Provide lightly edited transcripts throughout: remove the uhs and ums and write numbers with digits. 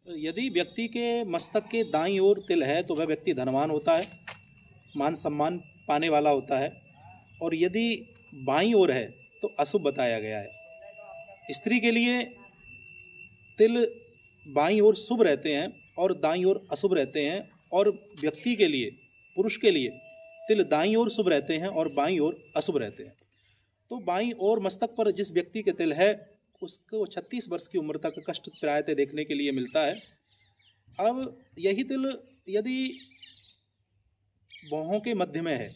यदि व्यक्ति के मस्तक के दाईं ओर तिल है तो वह व्यक्ति धनवान होता है, मान सम्मान पाने वाला होता है। और यदि बाईं ओर है तो अशुभ बताया गया है। स्त्री के लिए तिल बाईं ओर शुभ रहते हैं और दाईं ओर अशुभ रहते हैं, और व्यक्ति के लिए, पुरुष के लिए तिल दाईं ओर शुभ रहते हैं और बाईं ओर अशुभ रहते हैं। तो बाईं ओर मस्तक पर जिस व्यक्ति के तिल है उसको 36 वर्ष की उम्र तक कष्ट प्रायतः देखने के लिए मिलता है। अब यही तिल यदि भौहों के मध्य में है,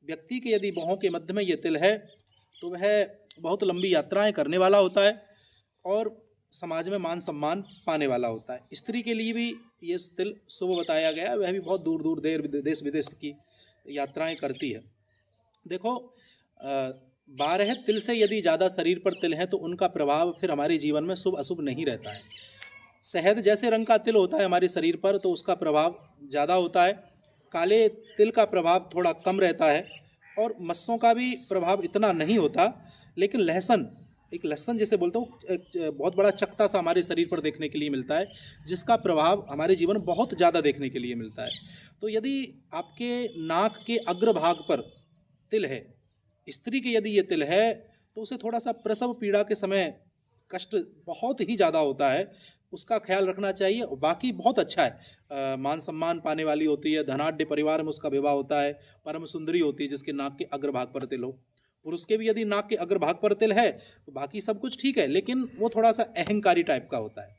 व्यक्ति के यदि भौहों के मध्य में ये तिल है तो वह बहुत लंबी यात्राएं करने वाला होता है और समाज में मान सम्मान पाने वाला होता है। स्त्री के लिए भी ये तिल शुभ बताया गया है, वह भी बहुत दूर दूर देश विदेश की यात्राएं करती है। देखो, 12 तिल से यदि ज़्यादा शरीर पर तिल हैं तो उनका प्रभाव फिर हमारे जीवन में शुभ अशुभ नहीं रहता है। शहद जैसे रंग का तिल होता है हमारे शरीर पर तो उसका प्रभाव ज़्यादा होता है, काले तिल का प्रभाव थोड़ा कम रहता है, और मस्सों का भी प्रभाव इतना नहीं होता। लेकिन लहसुन, एक लहसुन जिसे बोलता हूँ, बहुत बड़ा चकता सा हमारे शरीर पर देखने के लिए मिलता है, जिसका प्रभाव हमारे जीवन में बहुत ज़्यादा देखने के लिए मिलता है। तो यदि आपके नाक के अग्रभाग पर तिल है, स्त्री के यदि ये तिल है तो उसे थोड़ा सा प्रसव पीड़ा के समय कष्ट बहुत ही ज़्यादा होता है, उसका ख्याल रखना चाहिए। बाकी बहुत अच्छा है, मान सम्मान पाने वाली होती है, धनाढ्य परिवार में उसका विवाह होता है, परम सुंदरी होती है जिसके नाक के अग्रभाग पर तिल हो। पुरुष के भी यदि नाक के अग्रभाग पर तिल है तो बाकी सब कुछ ठीक है, लेकिन वो थोड़ा सा अहंकारी टाइप का होता है।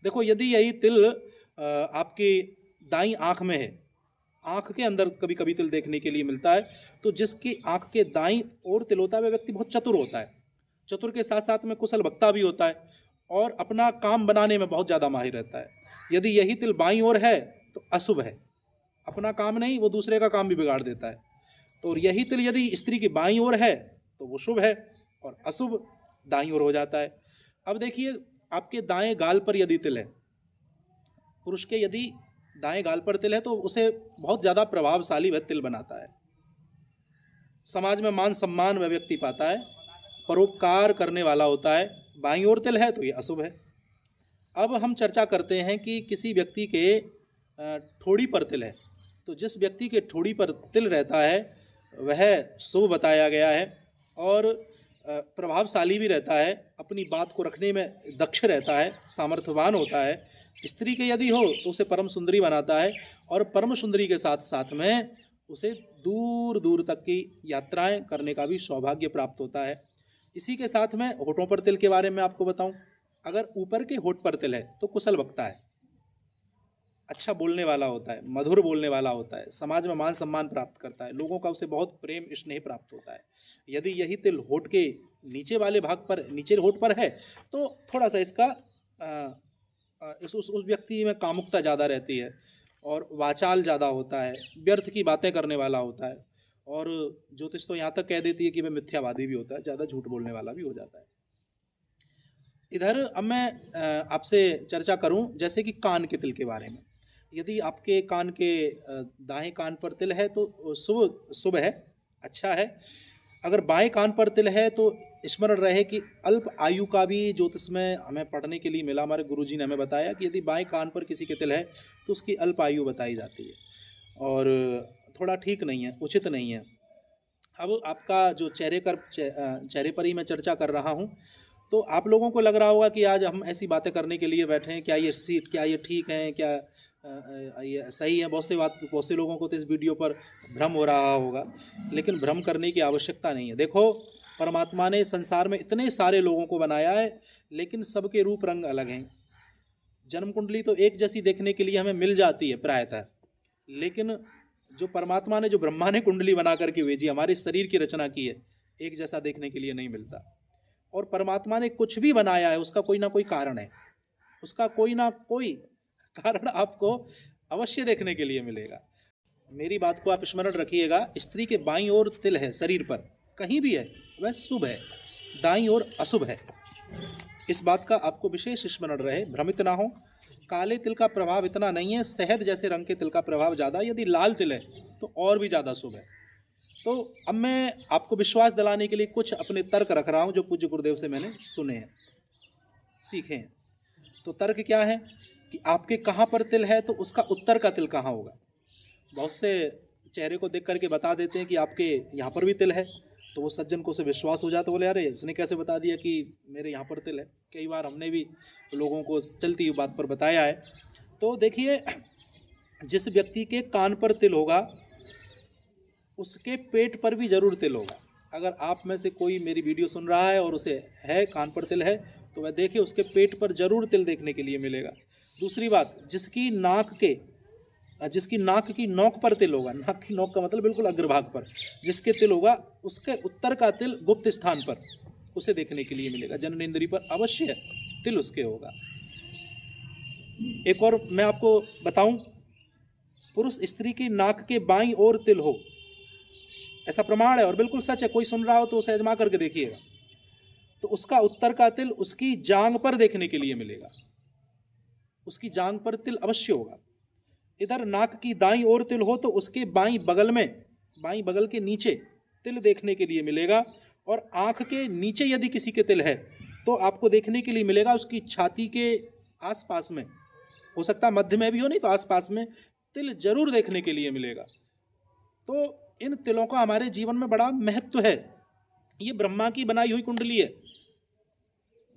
देखो, यदि यही तिल आपकी दाईं आँख में है, आँख के अंदर कभी कभी तिल देखने के लिए मिलता है, तो जिसकी आँख के दाईं ओर तिल होता है वह व्यक्ति बहुत चतुर होता है। चतुर के साथ साथ में कुशल वक्ता भी होता है और अपना काम बनाने में बहुत ज़्यादा माहिर रहता है। यदि यही तिल बाईं ओर है तो अशुभ है, अपना काम नहीं, वो दूसरे का काम भी बिगाड़ देता है। तो यही तिल यदि स्त्री की बाईं ओर है तो वो शुभ है और अशुभ दाईं ओर हो जाता है। अब देखिए, आपके दाएं गाल पर यदि तिल है, पुरुष के यदि दाएं गाल पर तिल है तो उसे बहुत ज़्यादा प्रभावशाली वह तिल बनाता है। समाज में मान सम्मान वह व्यक्ति पाता है, परोपकार करने वाला होता है। बाईं ओर तिल है तो ये अशुभ है। अब हम चर्चा करते हैं कि किसी व्यक्ति के ठोड़ी पर तिल है, तो जिस व्यक्ति के ठोड़ी पर तिल रहता है वह शुभ बताया गया है और प्रभावशाली भी रहता है, अपनी बात को रखने में दक्ष रहता है, सामर्थ्यवान होता है। स्त्री के यदि हो तो उसे परम सुंदरी बनाता है और परम सुंदरी के साथ साथ में उसे दूर दूर तक की यात्राएं करने का भी सौभाग्य प्राप्त होता है। इसी के साथ में होठों पर तिल के बारे में आपको बताऊं, अगर ऊपर के होठ पर तिल है तो कुशल वक्ता है, अच्छा बोलने वाला होता है, मधुर बोलने वाला होता है, समाज में मान सम्मान प्राप्त करता है, लोगों का उसे बहुत प्रेम स्नेह प्राप्त होता है। यदि यही तिल होठ के नीचे वाले भाग पर, नीचे होठ पर है तो थोड़ा सा इसका उस व्यक्ति में कामुकता ज़्यादा रहती है और वाचाल ज़्यादा होता है, व्यर्थ की बातें करने वाला होता है, और ज्योतिष तो यहाँ तक कह देती है कि वह मिथ्यावादी भी होता है, ज़्यादा झूठ बोलने वाला भी हो जाता है। इधर अब मैं आपसे चर्चा करूं जैसे कि कान के तिल के बारे में। यदि आपके कान के दाएं कान पर तिल है तो शुभ शुभ है, अच्छा है। अगर बाएं कान पर तिल है तो स्मरण रहे कि अल्प आयु का भी ज्योतिष में हमें पढ़ने के लिए मिला, हमारे गुरुजी ने हमें बताया कि यदि बाएं कान पर किसी के तिल है तो उसकी अल्प आयु बताई जाती है और थोड़ा ठीक नहीं है, उचित नहीं है। अब आपका जो चेहरे पर ही मैं चर्चा कर रहा हूँ, तो आप लोगों को लग रहा होगा कि आज हम ऐसी बातें करने के लिए बैठे हैं, क्या ये ठीक है, क्या ये सही है। बहुत से लोगों को तो इस वीडियो पर भ्रम हो रहा होगा, लेकिन भ्रम करने की आवश्यकता नहीं है। देखो, परमात्मा ने संसार में इतने सारे लोगों को बनाया है, लेकिन सबके रूप रंग अलग हैं। जन्म कुंडली तो एक जैसी देखने के लिए हमें मिल जाती है प्रायतः, लेकिन जो परमात्मा ने, जो ब्रह्मा ने कुंडली बना करके भेजी, हमारे शरीर की रचना की है, एक जैसा देखने के लिए नहीं मिलता। और परमात्मा ने कुछ भी बनाया है उसका कोई ना कोई कारण है, उसका कोई ना कोई कारण आपको अवश्य देखने के लिए मिलेगा। मेरी बात को आप स्मरण रखिएगा, स्त्री के बाईं ओर तिल है शरीर पर, कहीं भी है, वह शुभ है, दाईं ओर अशुभ है। इस बात का आपको विशेष स्मरण रहे, भ्रमित ना हो। काले तिल का प्रभाव इतना नहीं है, शहद जैसे रंग के तिल का प्रभाव ज़्यादा। यदि लाल तिल है तो और भी ज़्यादा शुभ है। तो अब मैं आपको विश्वास दिलाने के लिए कुछ अपने तर्क रख रहा हूँ जो पूज्य गुरुदेव से मैंने सुने हैं, सीखे हैं। तो तर्क क्या है कि आपके कहाँ पर तिल है तो उसका उत्तर का तिल कहाँ होगा। बहुत से चेहरे को देख करके बता देते हैं कि आपके यहाँ पर भी तिल है, तो वो सज्जन को उसे विश्वास हो जाता, बोले अरे इसने कैसे बता दिया कि मेरे यहाँ पर तिल है। कई बार हमने भी लोगों को चलती हुई बात पर बताया है। तो देखिए, जिस व्यक्ति के कान पर तिल होगा उसके पेट पर भी जरूर तिल होगा। अगर आप में से कोई मेरी वीडियो सुन रहा है और उसे है कान पर तिल है तो वह देखिए उसके पेट पर जरूर तिल देखने के लिए मिलेगा। दूसरी बात, जिसकी नाक की नोक पर तिल होगा, नाक की नोक का मतलब बिल्कुल अग्रभाग पर जिसके तिल होगा, उसके उत्तर का तिल गुप्त स्थान पर उसे देखने के लिए मिलेगा। जननेंद्रिय पर अवश्य तिल उसके होगा। एक और मैं आपको बताऊं, पुरुष स्त्री की नाक के बाईं ओर तिल हो, ऐसा प्रमाण है और बिल्कुल सच है। कोई सुन रहा हो तो उसे आजमा करके देखिएगा, तो उसका उत्तर का तिल उसकी जांघ पर देखने के लिए मिलेगा। उसकी जांघ पर तिल अवश्य होगा। इधर नाक की दाईं ओर तिल हो तो उसके बाईं बगल के नीचे तिल देखने के लिए मिलेगा। और आंख के नीचे यदि किसी के तिल है तो आपको देखने के लिए मिलेगा उसकी छाती के आसपास में, हो सकता है मध्य में भी हो, नहीं तो आसपास में तिल जरूर देखने के लिए मिलेगा। तो इन तिलों का हमारे जीवन में बड़ा महत्व है। ये ब्रह्मा की बनाई हुई कुंडली है।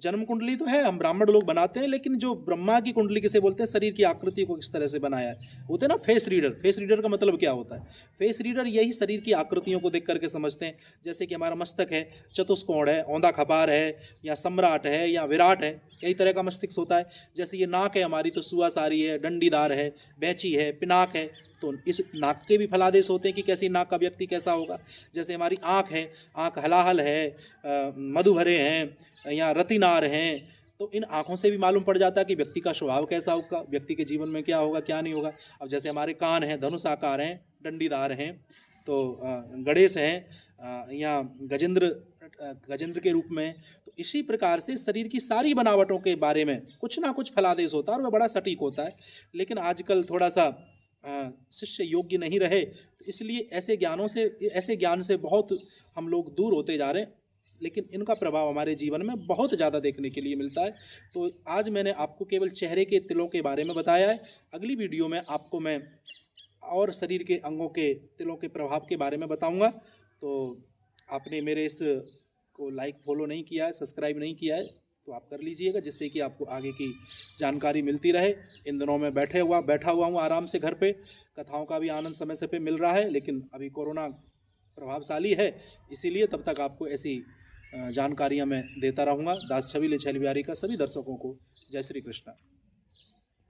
जन्म कुंडली तो है, हम ब्राह्मण लोग बनाते हैं, लेकिन जो ब्रह्मा की कुंडली किसे बोलते हैं, शरीर की आकृति को किस तरह से बनाया है, होते हैं ना फेस रीडर। फेस रीडर का मतलब क्या होता है? फेस रीडर यही शरीर की आकृतियों को देख करके समझते हैं। जैसे कि हमारा मस्तक है, चतुष्कोण है, औंधा खपार है, या सम्राट है, या विराट है, कई तरह का मस्तिष्क होता है। जैसे ये नाक है हमारी तो सुआसारी है, डंडीदार है, बैंची है, पिनाक है। तो इस नाक के भी फलादेश होते हैं कि कैसी नाक का व्यक्ति कैसा होगा। जैसे हमारी आँख है, आँख हलाहल है, मधुभरे हैं या रतिनार हैं, तो इन आँखों से भी मालूम पड़ जाता है कि व्यक्ति का स्वभाव कैसा होगा, व्यक्ति के जीवन में क्या होगा क्या नहीं होगा। अब जैसे हमारे कान हैं, धनुष आकार हैं, डंडीदार हैं, तो गणेश हैं या गजेंद्र के रूप में। तो इसी प्रकार से शरीर की सारी बनावटों के बारे में कुछ ना कुछ फलादेश होता है और वह बड़ा सटीक होता है। लेकिन आजकल थोड़ा सा शिष्य योग्य नहीं रहे, तो इसलिए ऐसे ज्ञान से बहुत हम लोग दूर होते जा रहे हैं। लेकिन इनका प्रभाव हमारे जीवन में बहुत ज़्यादा देखने के लिए मिलता है। तो आज मैंने आपको केवल चेहरे के तिलों के बारे में बताया है। अगली वीडियो में आपको मैं और शरीर के अंगों के तिलों के प्रभाव के बारे में बताऊंगा। तो आपने मेरे इस को लाइक फॉलो नहीं किया है, सब्सक्राइब नहीं किया है, तो आप कर लीजिएगा, जिससे कि आपको आगे की जानकारी मिलती रहे। इन दिनों में बैठा हुआ हूँ आराम से घर पे। कथाओं का भी आनंद समय से पे मिल रहा है, लेकिन अभी कोरोना प्रभावशाली है, इसीलिए तब तक आपको ऐसी जानकारियाँ मैं देता रहूँगा। दास छवि ले छैल बिहारी का सभी दर्शकों को जय श्री कृष्ण।